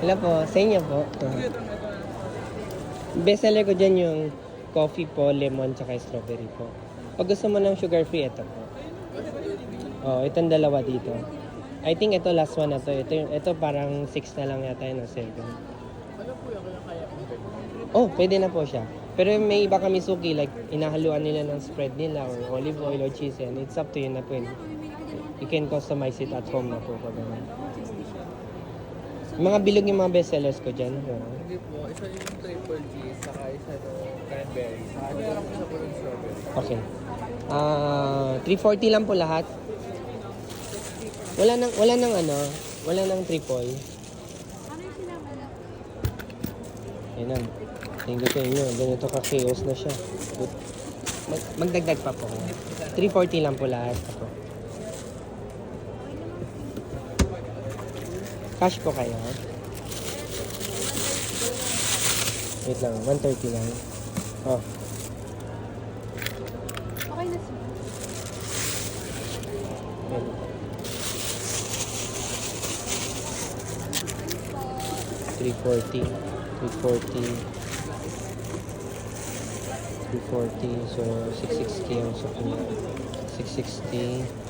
Hello po, sa inyo po. Bestseller ko dyan yung coffee po, lemon, tsaka strawberry po. Pag gusto mo ng sugar free, ito po. Oh, itong dalawa dito. I think ito last one na to. Ito parang 6 na lang yata yun o 7. Oh, pwede na po siya. Pero may iba kami suki, like inahaluan nila ng spread nila or olive oil or cheese and it's up to you na po yun. You can customize it at home na po. Mga bilog yung mga bestsellers ko dyan. Hindi po, isa yung triple cheese, saka isa yung cranberry, saka isa po yung strawberry. Okay. 340 lang po lahat. Wala nang triple. Yan lang. Thank you sa inyo. Ganito ka-chaos na siya. Magdagdag pa po. 340 lang po lahat. Ako. Cash po kayo. Wait lang, 130 lang. Oh. Okay na siya. Wait. 340. 340. So, 660 ang sa kanya. 660.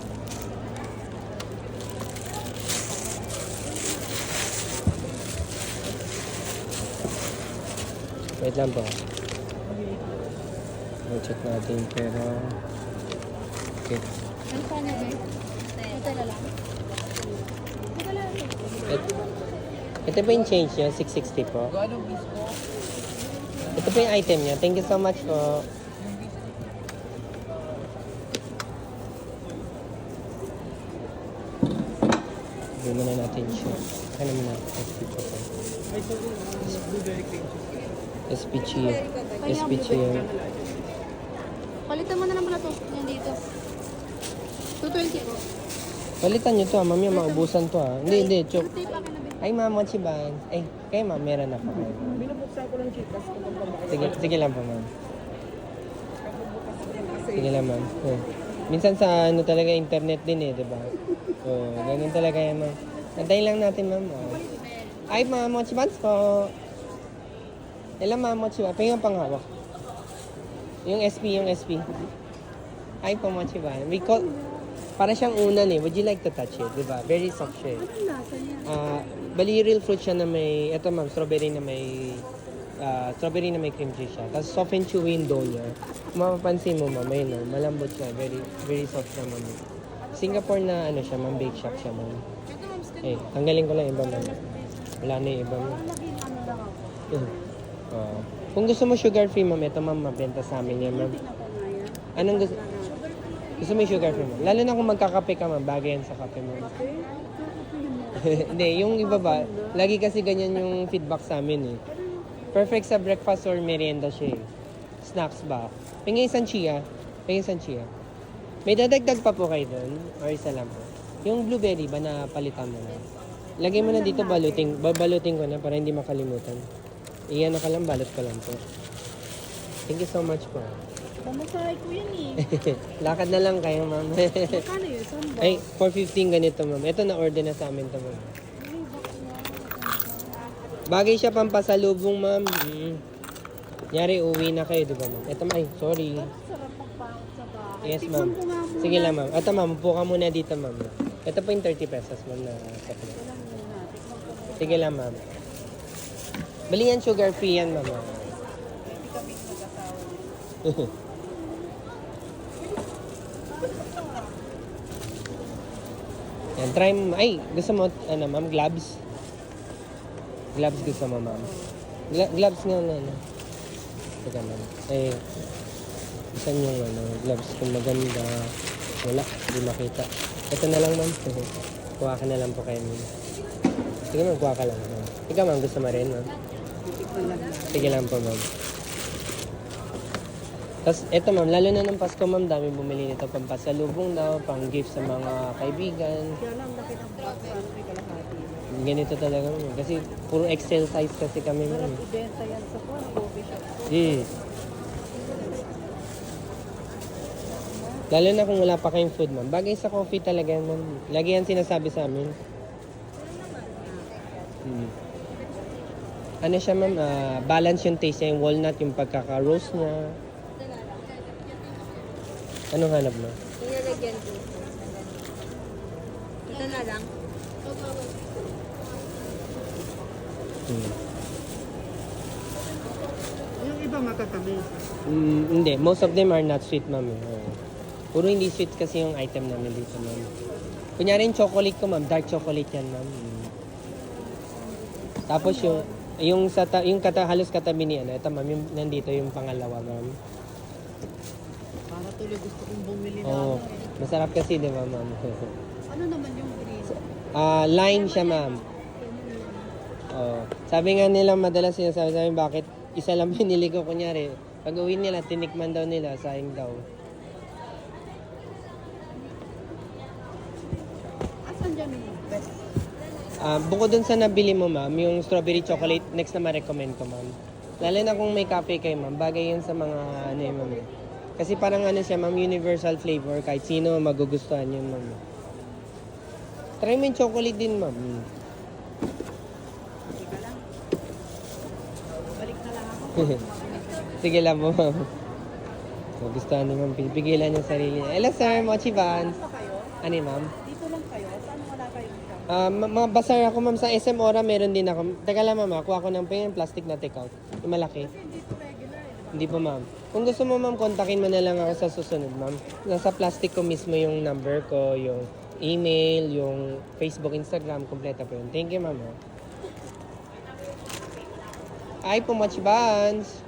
Wait lang po. I-check natin pero okay. Ano pa niya, guys? Ito na lang. Ito lang. Ito po yung change niya, 660 po. Anong piece po? Ito po yung item niya. Thank you so much po. Gawin muna natin siya. Ano muna? SP po po. SPG. SPG yan. Palitan mo na lang pala ito. Yan dito. 220 po. Palitan nyo to mamaya maubusan to Hindi, chok. Tape akin na bin. Ay, ma'am, chiban. Ay, kayo ma'am, meron na po kayo. Binubuksan ko ng chikas kung Sige lang po, ma'am. Sige lang, ma'am. Minsan sa talaga internet din di ba? Ganun talaga yan, ma'am. Antayin lang natin, ma'am. Ay, ma'am, mochibans po. Ilan, ma'am, mochibans? Pahingang panghawak. Yung SP. Ay po, mochibans. Para siyang unan Would you like to touch it? Diba? Very soft siya. Anong lasa niya? Bali real fruit siya na may, eto ma'am, strawberry na may cream cheese siya. Tapos soft and chewy yung dough niya. Kung mapapansin mo ma'am, ayun malambot siya. Very, very soft siya ma'am. Singapore na siya ma'am, bake shop siya ma'am. Ito, ma'am. Tanggalin ko lang iba ma'am. Wala na yung iba ma'am. Laging ano lang ako. Kung gusto mo sugar free ma'am, ito ma'am, mabenta sa amin yan ma'am. Hindi na po nga yan. Anong gusto mo yung sugar free ma'am? Lalo na kung magkakape ka ma'am, bagay yan sa kape ma'am. Hindi, yung iba ba, lagi kasi ganyan yung feedback sa amin Perfect sa breakfast or merienda siya Snacks ba? Pingin isang chia. May dadagdag pa po kayo doon? Or isa lang po? Yung blueberry ba na palitan mo na? Lagay mo na dito, babalutin ko na para hindi makalimutan. Iyan ka lang, balot ko lang po. Thank you so much po. Pamasahe ko yan Lakad na lang kayo, ma'am. Magkano yun? Saan ba? Ay, 415 ganito, ma'am. Ito na-order na sa amin to, ma'am. Bagay siya pampasalubong, ma'am. Nyari, uwi na kayo, di ba, ma'am? Ito, ay, sorry. Sarap pagpangit sa bahay. Yes, Tikman ma'am. ko nga muna. Sige lang, ma'am. Ito, ma'am, upo ka muna dito, ma'am. Ito po yung 30 pesos, ma'am, na chocolate. Walang muna. Tikman ko. Sige lang, ma'am. Bali yan, sugar free yan, ma'am. Hindi kami mag-asawa. Yan, try mo. Ay, gusto mo, ma'am, gloves? Gloves gusto mo, ma'am. Gloves nga na, Teka, ma'am. Ay, isan yung, gloves kung maganda. Wala, hindi makita. Ito na lang, ma'am. Kuha ka na lang po kayo, ma'am. Sige, ma'am, kuha ka lang, ma'am. Ikaw, ma'am, gusto mo rin, ma'am? Sige lang po, ma'am. Tapos, eto ma'am, lalo na ng Pasko ma'am, dami bumili nito pampasalubong daw, pang gift sa mga kaibigan. Kaya lang, laki ng box. Ano may kalahati. Ganito talaga ma'am. Kasi puro XL size kasi kami ma'am. Ibenta yan sa coffee shop. Lalo na kung wala pa kayong food ma'am. Bagay sa coffee talaga ma'am. Lagi yan sinasabi sa amin. ano siya ma'am, balance yung taste niya, yung walnut, yung pagkaka-roast niya. Anong hanap mo? Ilalagyan ko. Ito na lang. Hmm. Yung iba matatamis. Hindi, most of them are not sweet ma'am. Oo. Puro hindi sweet kasi yung item namin dito ma'am. Kunyari yung chocolate ko ma'am, dark chocolate yan ma'am. Tapos yung halos katabi ni ano, ito ma'am, yung nandito yung pangalawa ma'am. Para tuloy gusto kong bumili na. Oo. Masarap kasi di ba ma'am? Ano naman yung green? Lime siya ma'am. Oo. Sabi nga nila madalas sinasabi sa amin bakit isa lang pinili ko kunyari. Pag uwi nila, tinikman daw nila, sayang daw. Asan dyan yung best? Bukod dun sa nabili mo ma'am, yung strawberry chocolate, next na ma-recommend ko ma'am. Lalo na kung may kape kayo ma'am, bagay yun sa mga ano yun ma'am. Kasi parang ano siya ma'am, universal flavor, kahit sino magugustuhan yun ma'am. Try mo yung chocolate din ma'am. Teka lang. Balik na lang ako. Sige lang po ma'am. Magustuhan ni ma'am, pipigilan yung sarili niya. Hello sir, Mochi Vans. Pa kayo? Ano yun, ma'am? Dito lang kayo? Saan wala kayong shop? Mga basar ako ma'am sa SM Ora, meron din ako. Teka lang ma'am, kuha ko ng plastic na take-out. Yung malaki. Kasi dito regular eh. Hindi po ma'am. Kung gusto mo ma'am, kontakin mo na lang ako sa susunod ma'am. Nasa plastic ko mismo yung number ko, yung email, yung Facebook, Instagram, kompleto po yun. Thank you ma'am. Ay po, Mochi Vans.